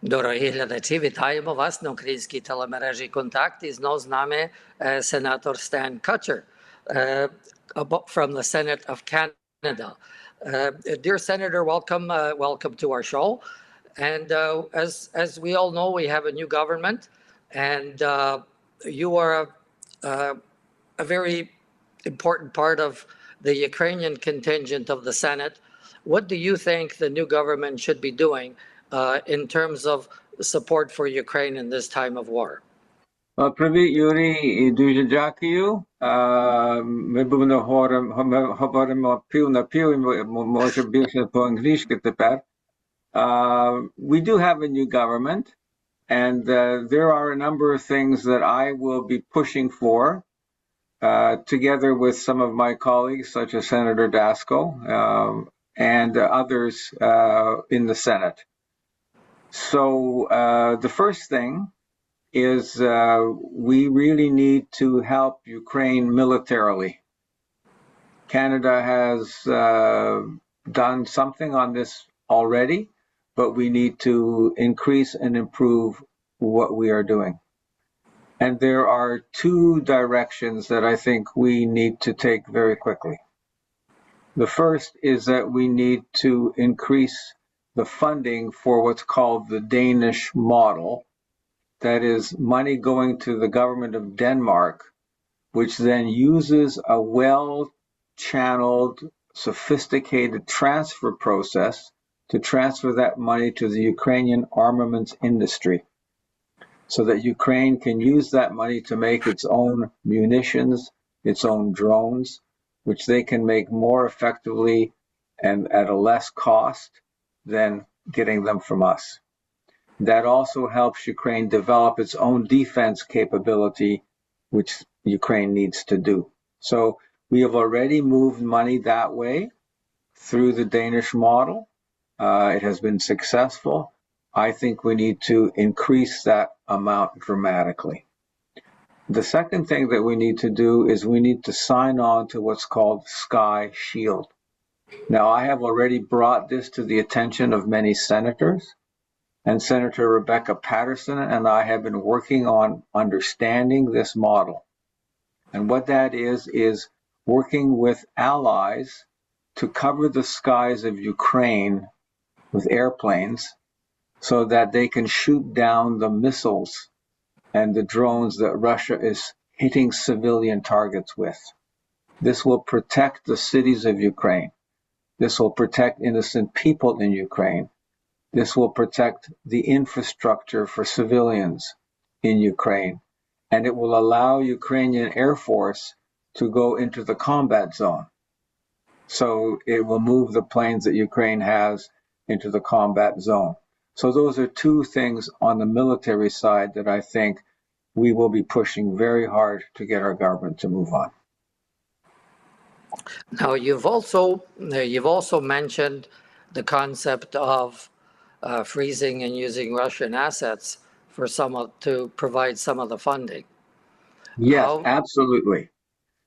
Дорогі глядачі, вітаємо вас на українській телемережі «Контакт». І знов з нами сенатор Stan Kutcher from the Senate of Canada. Dear Senator, welcome to our show. And as we all know, we have a new government, and you are a very important part of the Ukrainian contingent of the Senate. What do you think the new government should be doing in terms of support for Ukraine in this time of war? Привіт, Юрій, дуже дякую. Ми будемо говоримо пів на пів, може більше по-англійськи тепер. We do have a new government, and there are a number of things that I will be pushing for, together with some of my colleagues, such as Senator Dasko, and others in the Senate. So the first thing is we really need to help Ukraine militarily. Canada has done something on this already, but we need to increase and improve what we are doing. And there are two directions that I think we need to take very quickly. The first is that we need to increase the funding for what's called the Danish model. That is money going to the government of Denmark, which then uses a well-channeled, sophisticated transfer process to transfer that money to the Ukrainian armaments industry, so that Ukraine can use that money to make its own munitions, its own drones, which they can make more effectively and at a less cost than getting them from us. That also helps Ukraine develop its own defense capability, which Ukraine needs to do. So we have already moved money that way through the Danish model. It has been successful. I think we need to increase that amount dramatically. The second thing that we need to do is we need to sign on to what's called Sky Shield. Now, I have already brought this to the attention of many senators, and Senator Rebecca Patterson and I have been working on understanding this model. And what that is working with allies to cover the skies of Ukraine with airplanes so that they can shoot down the missiles and the drones that Russia is hitting civilian targets with. This will protect the cities of Ukraine. This will protect innocent people in Ukraine. This will protect the infrastructure for civilians in Ukraine. And it will allow Ukrainian Air Force to go into the combat zone. So it will move the planes that Ukraine has into the combat zone. So those are two things on the military side that I think we will be pushing very hard to get our government to move on. Now, you've also mentioned the concept of freezing and using Russian assets for to provide some of the funding. Yes, absolutely.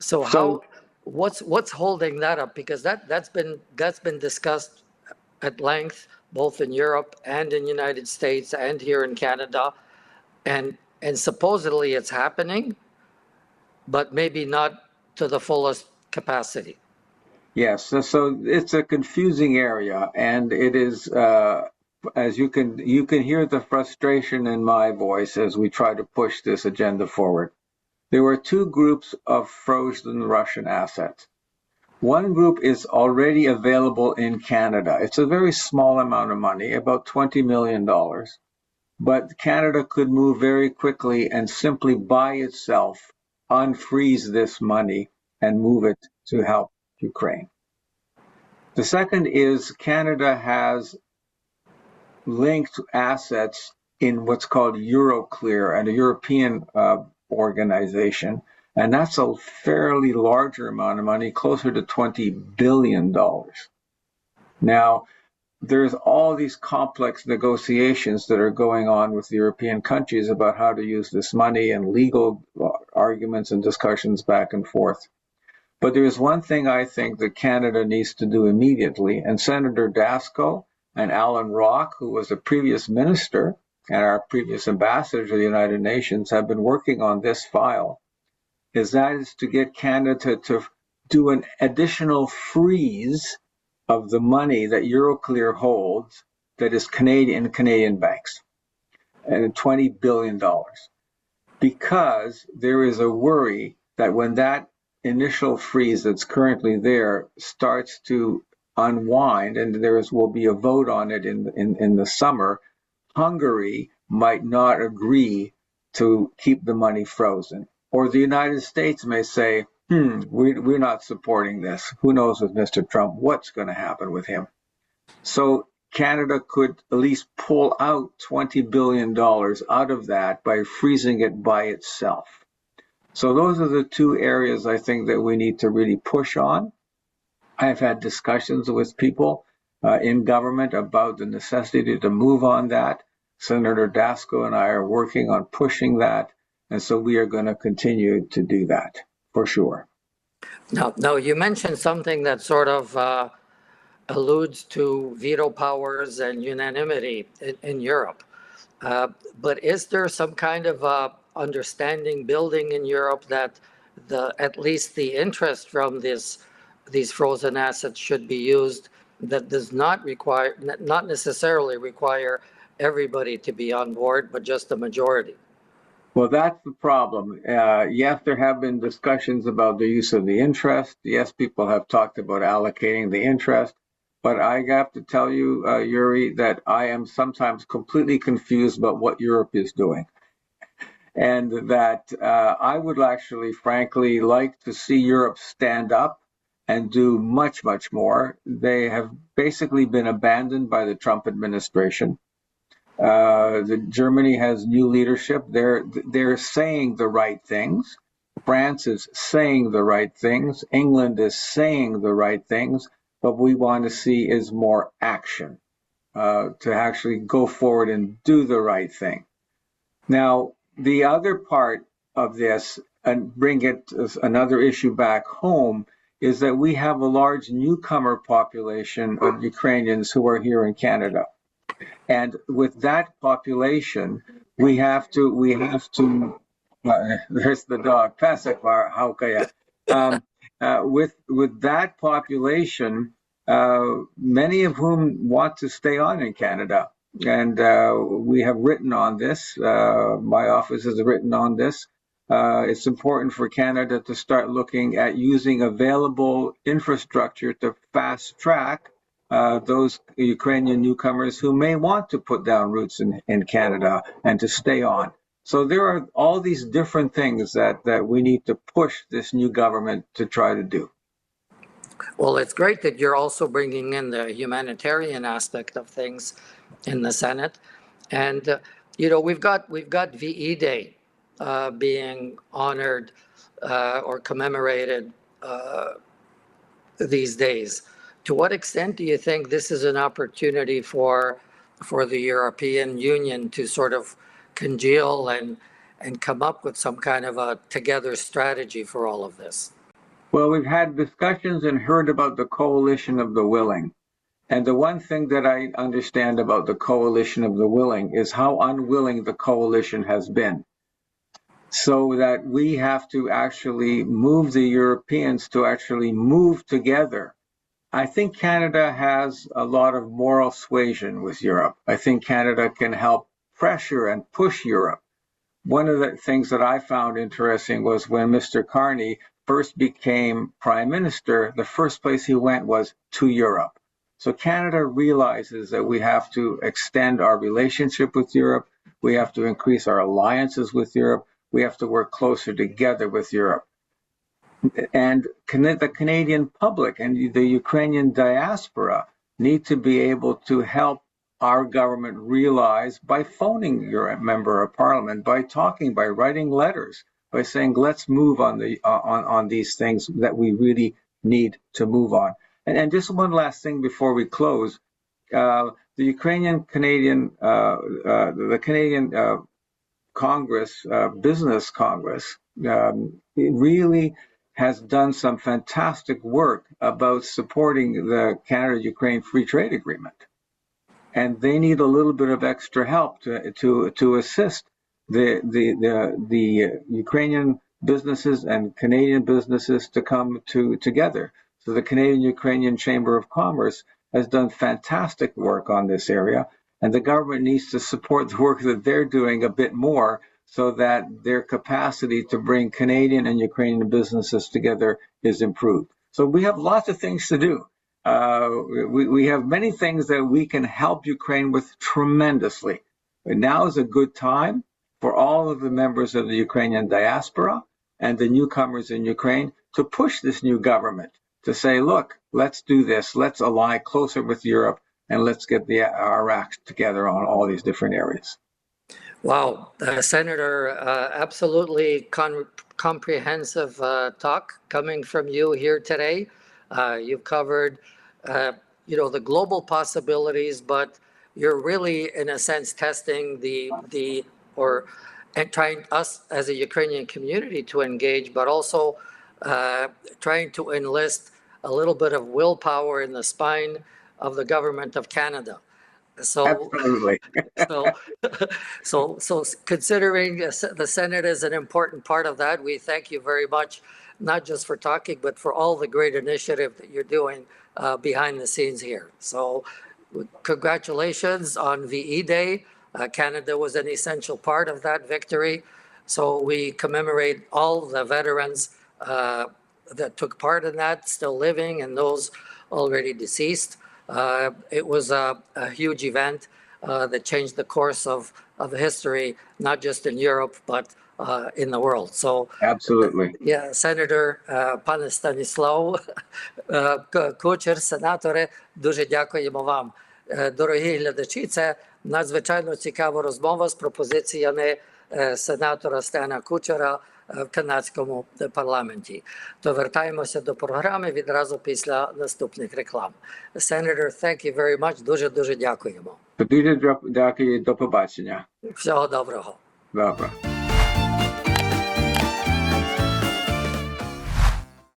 So what's holding that up? Because that's been discussed at length, both in Europe and in the United States and here in Canada, and supposedly it's happening, but maybe not to the fullest capacity. Yes, so it's a confusing area, and it is, as you can hear the frustration in my voice as we try to push this agenda forward. There were two groups of frozen Russian assets. One group is already available in Canada. It's a very small amount of money, about $20 million. But Canada could move very quickly and simply by itself unfreeze this money and move it to help Ukraine. The second is Canada has linked assets in what's called Euroclear, and a European organization, and that's a fairly larger amount of money, closer to $20 billion. Now, there's all these complex negotiations that are going on with the European countries about how to use this money and legal arguments and discussions back and forth. But there is one thing I think that Canada needs to do immediately, and Senator Dasko and Alan Rock, who was a previous minister and our previous ambassador to the United Nations have been working on this file, is to get Canada to do an additional freeze of the money that Euroclear holds that is Canadian banks, and $20 billion. Because there is a worry that when that initial freeze that's currently there starts to unwind, and will be a vote on it in the summer, Hungary might not agree to keep the money frozen. Or the United States may say, we're not supporting this. Who knows with Mr. Trump what's going to happen with him? So Canada could at least pull out $20 billion out of that by freezing it by itself. So those are the two areas I think that we need to really push on. I've had discussions with people in government about the necessity to move on that. Senator Dasko and I are working on pushing that, and so we are going to continue to do that for sure. Now you mentioned something that sort of alludes to veto powers and unanimity in Europe. But is there some kind of understanding building in Europe that at least the interest from these frozen assets should be used, that does not necessarily require everybody to be on board, but just the majority? Well, that's the problem. Yes, there have been discussions about the use of the interest. Yes, people have talked about allocating the interest. But I have to tell you, Yuri, that I am sometimes completely confused about what Europe is doing. And that I would actually, frankly, like to see Europe stand up and do much, much more. They have basically been abandoned by the Trump administration. Germany has new leadership. They're saying the right things. France is saying the right things. England is saying the right things. What we want to see is more action, to actually go forward and do the right thing. Now, the other part of this, and bring it another issue back home, is that we have a large newcomer population of Ukrainians who are here in Canada. And with that population, we have to there's the dog, Pasakvar, with that population, many of whom want to stay on in Canada. And we have written on this. My office has written on this. It's important for Canada to start looking at using available infrastructure to fast track those Ukrainian newcomers who may want to put down roots in Canada and to stay on. So there are all these different things that we need to push this new government to try to do. Well, it's great that you're also bringing in the humanitarian aspect of things in the Senate. And, we've got VE Day being honored or commemorated these days. To what extent do you think this is an opportunity for the European Union to sort of congeal and come up with some kind of a together strategy for all of this? Well, we've had discussions and heard about the coalition of the willing. And the one thing that I understand about the coalition of the willing is how unwilling the coalition has been. So that we have to actually move the Europeans to actually move together. I think Canada has a lot of moral suasion with Europe. I think Canada can help pressure and push Europe. One of the things that I found interesting was when Mr. Carney first became Prime Minister, the first place he went was to Europe. So Canada realizes that we have to extend our relationship with Europe. We have to increase our alliances with Europe. We have to work closer together with Europe. And the Canadian public and the Ukrainian diaspora need to be able to help our government realize by phoning your member of parliament, by talking, by writing letters, by saying, let's move on these things that we really need to move on. And just one last thing before we close, the Canadian Congress, Business Congress, it really has done some fantastic work about supporting the Canada-Ukraine Free Trade Agreement. and they need a little bit of extra help to assist the Ukrainian businesses and Canadian businesses to come together. So the Canadian-Ukrainian Chamber of Commerce has done fantastic work on this area, and the government needs to support the work that they're doing a bit more so that their capacity to bring Canadian and Ukrainian businesses together is improved. So we have lots of things to do. We have many things that we can help Ukraine with tremendously. But now is a good time for all of the members of the Ukrainian diaspora and the newcomers in Ukraine to push this new government to say, look, let's do this, let's ally closer with Europe, and let's get our acts together on all these different areas. Wow, Senator, absolutely comprehensive talk coming from you here today. You've covered, the global possibilities, but you're really, in a sense, testing and trying us as a Ukrainian community to engage, but also trying to enlist a little bit of willpower in the spine of the government of Canada. So, absolutely. so considering the Senate is an important part of that, we thank you very much, not just for talking, but for all the great initiative that you're doing behind the scenes here. So congratulations on VE Day. Canada was an essential part of that victory. So we commemorate all the veterans that took part in that, still living, and those already deceased. It was a huge event that changed the course of history, not just in Europe, but in the world. So, absolutely. Yeah, Senator, пане Станіслав Кучер, сенаторе, дуже дякуємо вам. Дорогі глядачі, це надзвичайно цікава розмова з пропозиціями сенатора Стена Кучера в канадському парламенті. То вертаємося до програми відразу після наступних реклам. Senator, thank you very much. Дуже дякуємо. Дуже дякую, до побачення. Всього доброго. Добре.